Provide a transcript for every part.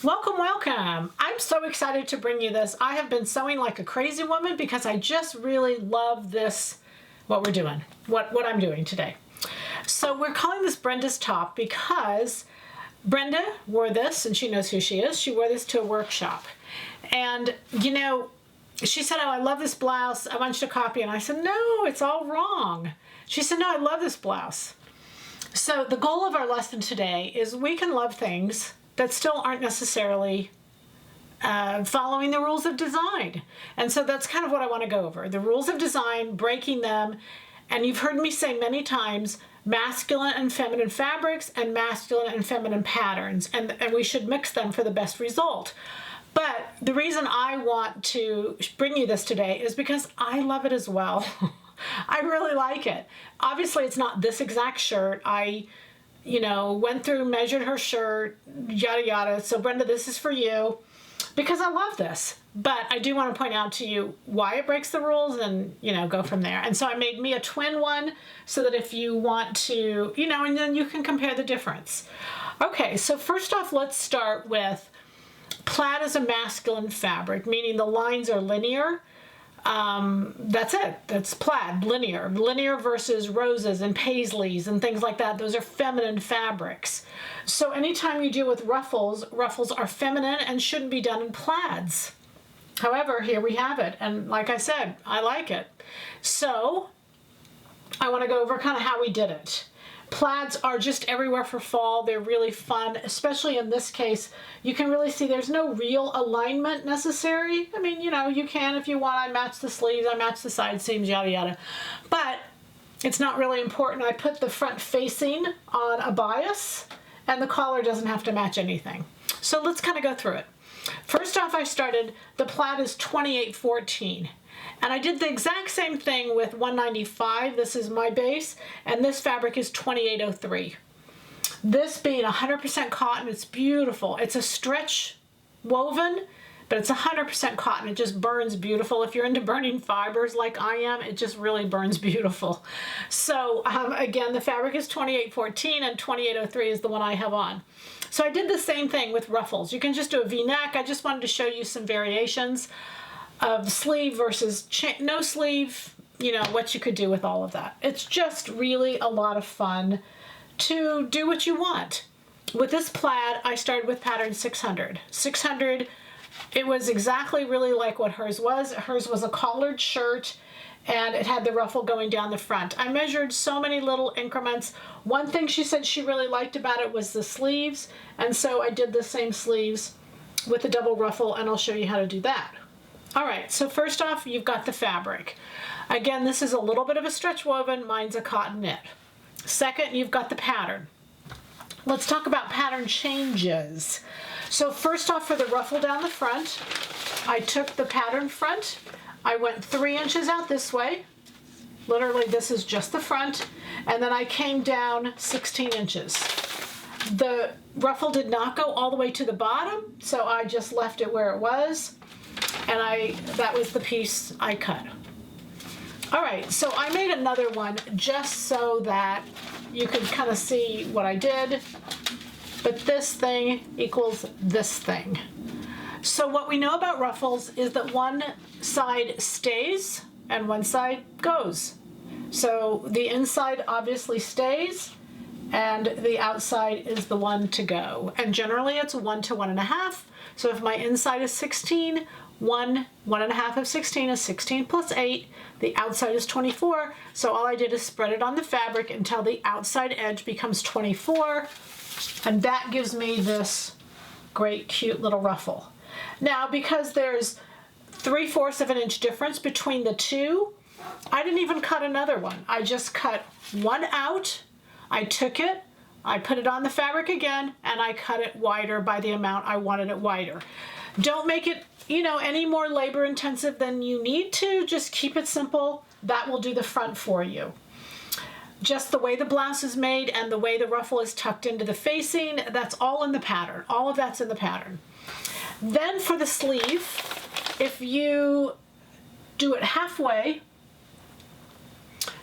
Welcome, welcome. I'm so excited to bring you this. I have been sewing like a crazy woman because I just really love this, what we're doing, what I'm doing today. So we're calling this Brenda's top because Brenda wore this, and she knows who she is. She wore this to a workshop. And, you know, she said, oh, I love this blouse. I want you to copy. And I said, no, it's all wrong. She said, no, I love this blouse. So the goal of our lesson today is we can love things that still aren't necessarily following the rules of design. And so that's kind of what I want to go over. The rules of design, breaking them. And you've heard me say many times, masculine and feminine fabrics and masculine and feminine patterns. And we should mix them for the best result. But the reason I want to bring you this today is because I love it as well. I really like it. Obviously, it's not this exact shirt. I went through, measured her shirt, yada, yada. So Brenda, this is for you because I love this. But I do want to point out to you why it breaks the rules and, go from there. And so I made me a twin one so that if you want to, and then you can compare the difference. Okay, so first off, let's start with plaid is a masculine fabric, meaning the lines are linear. That's it. That's plaid, linear. Linear versus roses and paisleys and things like that. Those are feminine fabrics. So anytime you deal with ruffles, ruffles are feminine and shouldn't be done in plaids. However, here we have it. And like I said, I like it. So I want to go over kind of how we did it. Plaids are just everywhere for fall. They're really fun, especially in this case. You can really see there's no real alignment necessary. I mean, you can if you want. I match the sleeves, I match the side seams, yada, yada. But it's not really important. I put the front facing on a bias, and the collar doesn't have to match anything. So let's kind of go through it. First off, I started, the plaid is 2814. And I did the exact same thing with 195. This is my base, and this fabric is 2803. This being 100% cotton, it's beautiful. It's a stretch woven, but it's 100% cotton. It just burns beautiful. If you're into burning fibers like I am, it just really burns beautiful. So again, the fabric is 2814 and 2803 is the one I have on. So I did the same thing with ruffles. You can just do a V-neck. I just wanted to show you some variations of sleeve versus no sleeve, what you could do with all of that. It's just really a lot of fun to do what you want. With this plaid, I started with pattern 600. 600, it was exactly really like what hers was. Hers was a collared shirt, and it had the ruffle going down the front. I measured so many little increments. One thing she said she really liked about it was the sleeves, and so I did the same sleeves with the double ruffle, and I'll show you how to do that. All right, so first off, you've got the fabric. Again, this is a little bit of a stretch woven. Mine's a cotton knit. Second, you've got the pattern. Let's talk about pattern changes. So first off, for the ruffle down the front, I took the pattern front. I went 3 inches out this way. Literally, this is just the front. And then I came down 16 inches. The ruffle did not go all the way to the bottom, so I just left it where it was. And that was the piece I cut. All right, so I made another one just so that you could kind of see what I did. But this thing equals this thing. So what we know about ruffles is that one side stays and one side goes. So the inside obviously stays and the outside is the one to go. And generally it's 1 to 1.5. So if my inside is 16, 1.5 of 16 is 16 plus 8. The outside is 24. So all I did is spread it on the fabric until the outside edge becomes 24. And that gives me this great, cute little ruffle. Now, because there's 3/4 of an inch difference between the two, I didn't even cut another one. I just cut one out. I took it, I put it on the fabric again, and I cut it wider by the amount I wanted it wider. Don't make it, any more labor intensive than you need to. Just keep it simple. That will do the front for you. Just the way the blouse is made and the way the ruffle is tucked into the facing, that's all in the pattern. All of that's in the pattern. Then for the sleeve, if you do it halfway,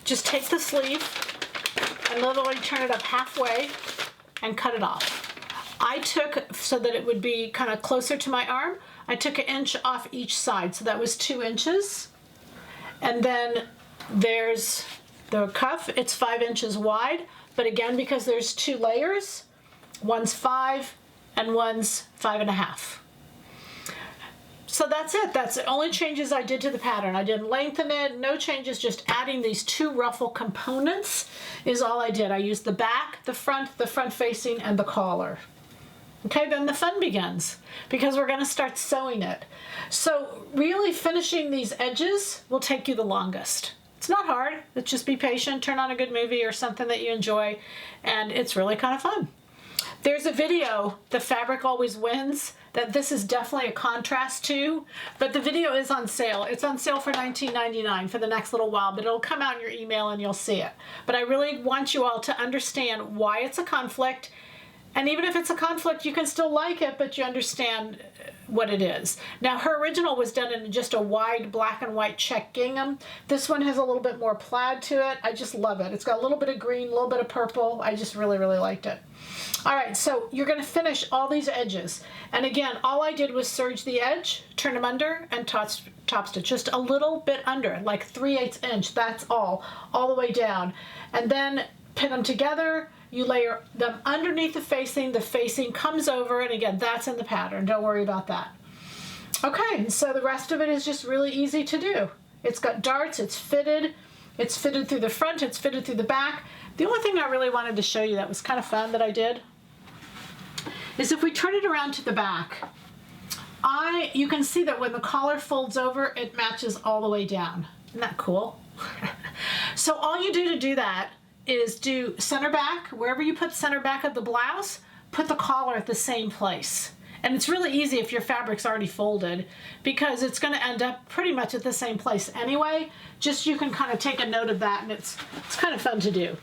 just take the sleeve and literally turn it up halfway and cut it off. I took, so that it would be kind of closer to my arm, I took 1 inch off each side, so that was 2 inches. And then there's the cuff, it's 5 inches wide, but again, because there's 2 layers, one's 5 and one's 5.5. So that's it. That's the only changes I did to the pattern. I didn't lengthen it, no changes, just adding these 2 ruffle components is all I did. I used the back, the front facing, and the collar. Okay, then the fun begins because we're going to start sewing it. So really finishing these edges will take you the longest. It's not hard. It's just be patient, turn on a good movie or something that you enjoy, and it's really kind of fun. There's a video, The Fabric Always Wins, that this is definitely a contrast to, but the video is on sale. It's on sale for $19.99 for the next little while, but it'll come out in your email and you'll see it. But I really want you all to understand why it's a conflict. And even if it's a conflict, you can still like it, but you understand what it is. Now, her original was done in just a wide black and white check gingham. This one has a little bit more plaid to it. I just love it. It's got a little bit of green, a little bit of purple. I just really, really liked it. All right, so you're going to finish all these edges. And again, all I did was serge the edge, turn them under, and top stitch. Just a little bit under, like 3/8 inch. That's all the way down. And then pin them together. You layer them underneath the facing comes over, and again, that's in the pattern. Don't worry about that. Okay, so the rest of it is just really easy to do. It's got darts, it's fitted through the front, it's fitted through the back. The only thing I really wanted to show you that was kind of fun that I did is if we turn it around to the back, you can see that when the collar folds over, it matches all the way down. Isn't that cool? So all you do to do that is do center back. Wherever you put center back of the blouse, put the collar at the same place. And it's really easy if your fabric's already folded because it's going to end up pretty much at the same place anyway. Just you can kind of take a note of that, and it's kind of fun to do.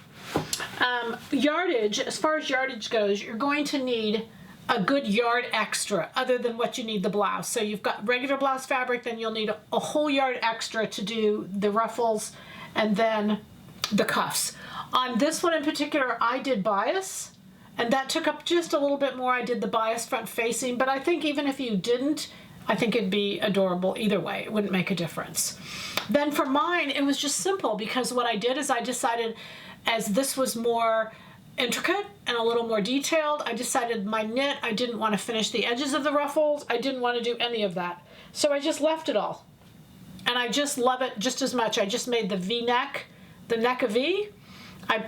Yardage, as far as yardage goes, you're going to need a good yard extra other than what you need the blouse. So you've got regular blouse fabric, then you'll need a whole yard extra to do the ruffles and then the cuffs. On this one in particular, I did bias, and that took up just a little bit more. I did the bias front facing, but I think even if you didn't, I think it'd be adorable either way. It wouldn't make a difference. Then for mine, it was just simple because what I did is I decided, as this was more intricate and a little more detailed, I decided my knit, I didn't want to finish the edges of the ruffles. I didn't want to do any of that. So I just left it all. And I just love it just as much. I just made the V-neck, the neck of V. I,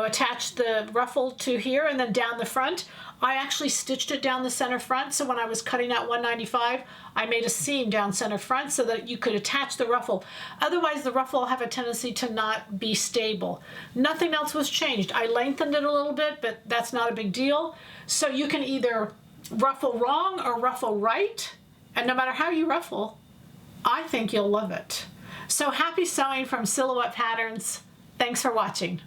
attached the ruffle to here and then down the front. I actually stitched it down the center front, so when I was cutting out 195, I made a seam down center front so that you could attach the ruffle. Otherwise, the ruffle will have a tendency to not be stable. Nothing else was changed. I lengthened it a little bit, but that's not a big deal. So you can either ruffle wrong or ruffle right, and no matter how you ruffle, I think you'll love it. So happy sewing from Silhouette Patterns. Thanks for watching.